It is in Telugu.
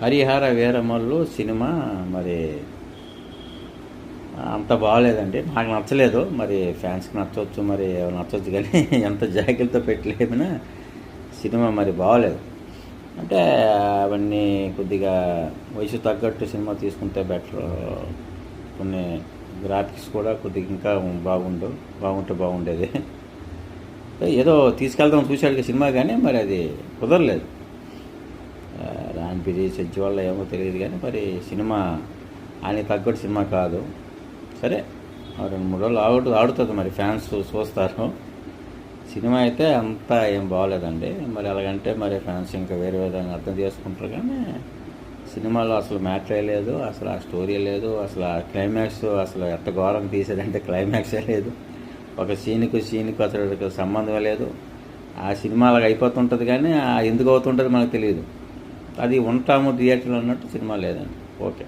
హరిహర వీరమల్లు సినిమా మరి అంత బాగోలేదండి. నాకు నచ్చలేదు. మరి ఫ్యాన్స్కి నచ్చవచ్చు, మరి నచ్చవచ్చు, కానీ ఎంత జాగ్రత్త పెట్టలేమినా సినిమా మరి బాగోలేదు. అంటే అవన్నీ కొద్దిగా వయసు తగ్గట్టు సినిమా తీసుకుంటే బెటర్. కొన్ని గ్రాఫిక్స్ కూడా కొద్దిగా ఇంకా బాగుంటే బాగుండేది. ఏదో తీసుకెళ్దాం చూశాడు సినిమా, కానీ మరి అది కుదరలేదు. రాంపిరి సెజ్జి వల్ల ఏమో తెలియదు, కానీ మరి సినిమా ఆయన తగ్గట్టు సినిమా కాదు. సరే 2-3 రోజులు ఆడుతుంది, మరి ఫ్యాన్స్ చూస్తారు. సినిమా అయితే అంతా ఏం బాగోలేదండి. మరి అలాగంటే మరి ఫ్యాన్స్ ఇంకా వేరే విధంగా అర్థం చేసుకుంటారు, కానీ సినిమాలో అసలు మ్యాటరే లేదు, అసలు ఆ స్టోరీ లేదు, అసలు ఆ క్లైమాక్స్ అసలు ఎంత ఘోరంగా తీసేదంటే క్లైమాక్సే లేదు. ఒక సీన్కు అసలు సంబంధమే లేదు. ఆ సినిమా అలాగ అయిపోతుంటుంది, కానీ ఎందుకు అవుతుంటుంది మనకు తెలియదు. అది ఉంటాము థియేటర్లో అన్నట్టు సినిమా లేదండి. ఓకే.